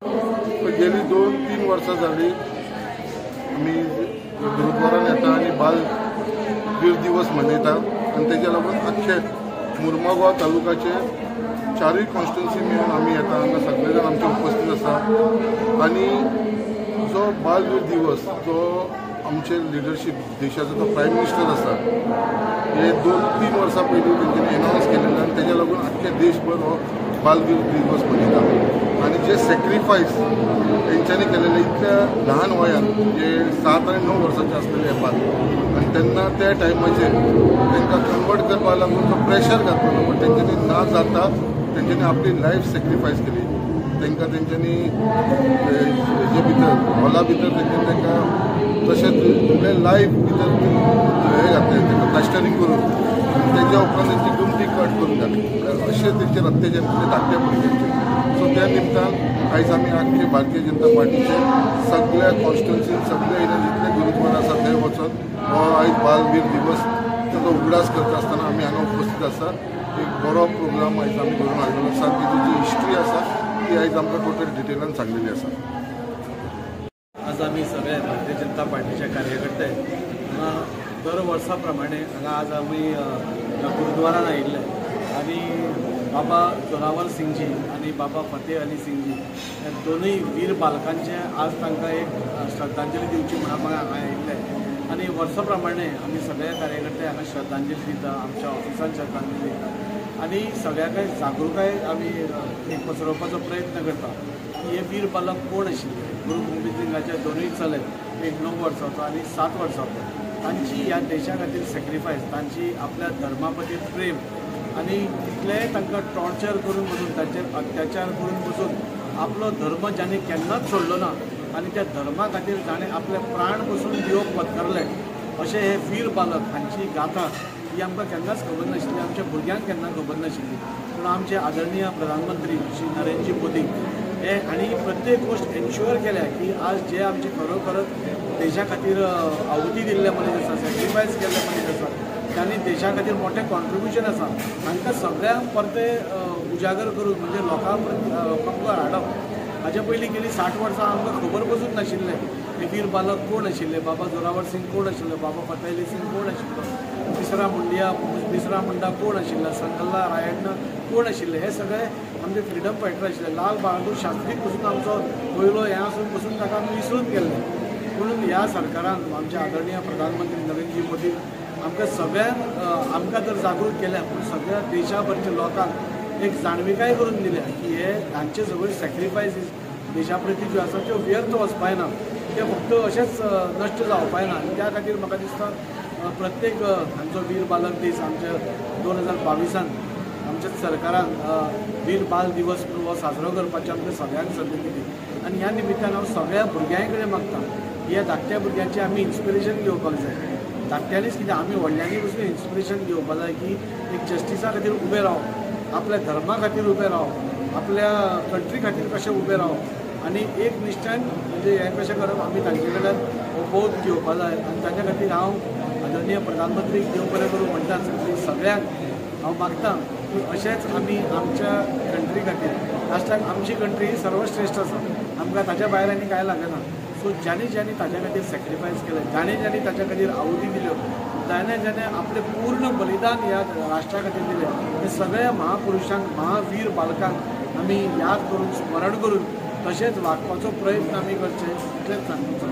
गेली 2-3 वर्सां जाली आमी गुरुद्वारान येता आनी बालवीर दिवस मनयता आनी तेज्या लागून आख्खे मुर्मुगांव तालुक्याचे 4 कॉन्स्टिट्युन्सी मेळून आमी येता हांगा सगळे जाण आमचे उपस्थित आसा आनी जो बालवीर दिवस जो आमचे लिडरशीप देशाचो जो प्रायम मिनिस्टर आसा हे 2-3 वर्सां पयलीं तेंच्यांनी एनावन्स केलेले आनी तेज्या लागून आख्खे देशभर हो बालवीर दिवस मनयता आनी जे सॅक्रिफायस तेंच्यांनी केलेले इतल्या ल्हान वयान जे 7 आनी 9 वर्सांचे आसलेले एपात आनी तेन्ना त्या टायमाचेर तांकां कन्वर्ट करपा लागून तो प्रेशर घातलो बट तेंच्यांनी ना जाता तेंच्यांनी आपली लायफ सॅक्रिफायस केली तांकां तेंच्यांनी हेजे भितर हॉला भितर तेंच्यांनी तांकां तशेंच आपले लायफ भितर हे घातले तांकां प्लास्टरींग करून तेज्या उपरांत तेंची गुमटी कट करून घातली अशें तेंचेर अत्याचार केले धाकट्या भुरग्यांचेर सो त्या निमतान आयज आमी आख्खे भारतीय जनता पार्टीचे सगळ्या कॉन्स्टिट्युन्सीन सगळ्या एरियान जितले गुरुद्वारा आसा थंय वचून हो आयज बालवीर दिवस ताचो उगडास करता आसतना आमी हांगा उपस्थित आसा एक बरो प्रोग्राम आयज आमी करून हाडलेलो आसा तेजी जी हिस्ट्री आसा ती आयज आमकां टोटल डिटेलान सांगलेली आसा. आज आमी सगळे भारतीय जनता पार्टीचे कार्यकर्ते हांगा दर वर्सा प्रमाणे हांगा आज आमी गुरुद्वारान आयिल्ले आनी बाबा जोरावर सिंगजी आनी बाबा फतेह अली सिंगजी ह्या दोनूय वीर बालकांचे आज तांकां एक श्रद्धांजली दिवची म्हणून हांगा आयिल्ले आनी वर्सा प्रमाणे आमी सगळे कार्यकर्ते हांगा श्रद्धांजली दिता आमच्या ऑफिसान श्रद्धांजली दिता आनी सगळ्यांक जागृताय आमी एक पसरोवपाचो प्रयत्न करता की हे वीर बालक कोण आशिल्ले. गुरू गोबिंद सिंगाचे दोनूय चले एक 9 वर्साचो आनी 7 वर्साचो तांची ह्या देशा खातीर सॅक्रिफायस तांची आपल्या धर्मा खातीर प्रेम आनी कितलेंय तांकां टॉर्चर करून बसून तांचेर अत्याचार करून बसून आपलो धर्म जाणें केन्नाच सोडलो ना आनी त्या धर्मा खातीर ताणें आपले प्राण बसून दिवप पत्करले अशें हे वीर बालक हांची गाथा ही आमकां केन्नाच खबर नाशिल्ली आमच्या भुरग्यांक केन्ना खबर नाशिल्ली पूण आमचे आदरणीय प्रधानमंत्री श्री नरेंद्रजी मोदी हे हांणी प्रत्येक गोष्ट एन्श्युअर केल्या की आज जे आमचे खरोखरच देशा खातीर आहुती दिल्ले मनीस आसा सॅक्रिफायस केल्ले मनीस आसा त्यांनी देशा खातीर मोठें कॉन्ट्रिब्युशन आसा हांकां सगळ्यांक परतें उजागर करून म्हणजे लोकांक हाडप हाजे पयलीं गेली 60 वर्सां आमकां खबर पसून नाशिल्लें हे वीर बालक कोण आशिल्ले बाबा जोरावर सिंग कोण आशिल्लो बाबा फतेह अली सिंग कोण आशिल्लो बिसरा मुंडा कोण आशिल्लो संकल्ला रायण्ण कोण आशिल्ले हे सगळे आमचे फ्रिडम फायटर आशिल्ले लाल बहादूर शास्त्री पसून आमचो पयलो हें आसून पसून ताका आमी विसरून गेल्ले म्हणून ह्या सरकारान आमचे आदरणीय प्रधानमंत्री नरेंद्रजी मोदी आमकां सगळ्यांक आमकां तर जागृत केल्या पूण सगळ्या देशाभरच्या लोकांक एक जाणविकाय करून दिल्या की हे हांचे सगळे सॅक्रिफायसीस देशा प्रती ज्यो आसा त्यो व्यर्थ वचपाय ना ते फक्त अशेंच नश्ट जावपाय ना त्या खातीर म्हाका दिसता प्रत्येक हांचो वीर बालक दीस आमच्या 2022 आमच्या सरकारान वीर बाल दिवस हो साजरो करपाची आमकां सगळ्यांक संदी दिली आनी ह्या निमित्तान हांव सगळ्या भुरग्यां कडेन मागता ह्या धाकट्या भुरग्यांची आमी इन्स्पिरेशन घेवपाक जाय धाकट्यांनीच कितें आमी व्हडल्यांनी पसून इन्स्पिरेशन घेवपाक जाय की एक जस्टिसा खातीर उबें रावप आपल्या धर्मा खातीर उबें रावप आपल्या कंट्री खातीर कशें उबें रावप आनी एक निश्चयान म्हणजे हें कशें करप आमी तांचे कडल्यान बोध घेवपाक जाय आनी ताच्या खातीर हांव आदरणीय प्रधानमंत्रीक देव बरें करूं म्हणटाच सगळ्यांक हांव मागता की अशेंच आमी आमच्या कंट्री खातीर लास्टाक आमची कंट्री ही सर्वश्रेश्ठ आसा आमकां ताच्या भायर आनी कांय लागना सो ज्यांनी ताच्या खातीर सॅक्रिफायस केलें ज्यांनी ताच्या खातीर आहुती दिल्यो ज्याने आपले पूर्ण बलिदान ह्या राष्ट्रा खातीर दिलें हे सगळ्या महापुरुषांक महावीर बालकांक आमी याद करून स्मरण करून तशेंच वागपाचो प्रयत्न आमी करचे इतलेंच सांगपाचो.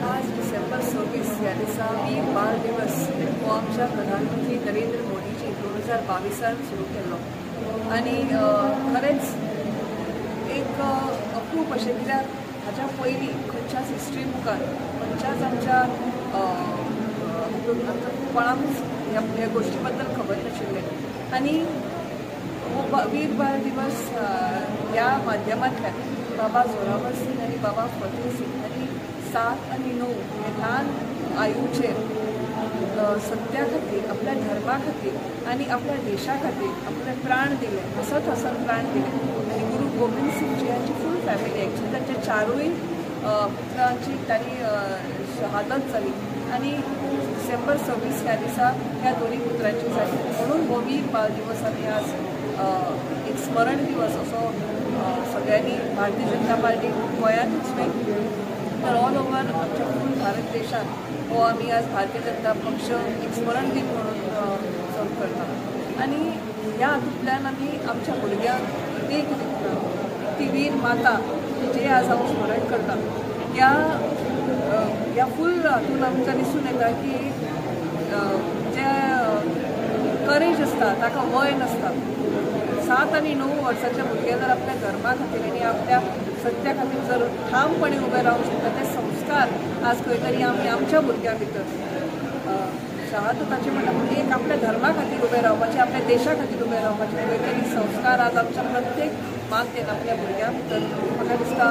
आज डिसेंबर 26 ह्या दिसा वीर बाल दिवस हो आमच्या प्रधानमंत्री नरेंद्र मोदीजी 2022 सुरू केल्लो आनी खरेंच एक अप्रूप अशें कित्याक हाच्या पयलीं खंयच्याच हिस्ट्री बुकान खंयच्याच आमच्या कोणाकूच ह्या गोष्टी बद्दल खबर नाशिल्लें आनी वीर बाल दिवस ह्या माध्यमांतल्यान बाबा जोरावर सिंग आनी बाबा फतेह सिंग हांणी 7 आनी 9 हे ल्हान आयुचेर सत्या खातीर आपल्या धर्मा खातीर आनी आपल्या देशा खातीर आपले प्राण दिले हसत प्राण दिले आनी गुरू गोबिंद सिंगजी हांची फूल फॅमिली एक्चुअली तांच्या 4य पुत्रांची तांणी शहादत जाली आनी डिसेंबर 26 ह्या दिसा ह्या दोनूय पुत्रांची जाली म्हणून हो वीर बाल दिवस आमी आज एक स्मरण दिवस असो सगळ्यांनी भारतीय जनता पार्टी गोंयांतूच न्हय तर ऑल ओव्हर आमच्या फूल भारत देशात हो आमी आज भारतीय जनता पक्ष एक स्मरण दिन म्हणून सर्व करता आनी ह्या हातूंतल्यान आमी आमच्या भुरग्यांक देख दिता ती वीर माता जे आज हांव स्मरण करता ह्या फूल हातून आमकां दिसून येता की जे करेज आसता ताका वय नासता 7 आनी 9 वर्साच्या भुरग्यां जर आपल्या धर्मा खातीर आनी आपल्या सत्या खातीर जर ठामपणे उबे रावंक शकता ते संस्कार आज खंय तरी आमी आमच्या भुरग्यां भितर शहादताचे म्हणटा एक आपल्या धर्मा खातीर उबे रावपाचे आपल्या देशा खातीर उबे रावपाचे खंय तरी संस्कार आज आमच्या प्रत्येक मातेन आपल्या भुरग्यां भितर म्हाका दिसता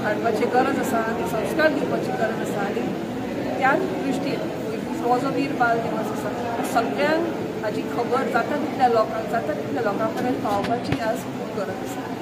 हाडपाची गरज आसा आनी संस्कार दिवपाची गरज आसा आनी त्याच दृश्टीन हो जो वीर बाल दिवस आसा सगळ्यांक हाची खबर जाता तितल्या लोकांक जाता तितल्या लोकां पर्यंत पावपाची आज खूब गरज आसा.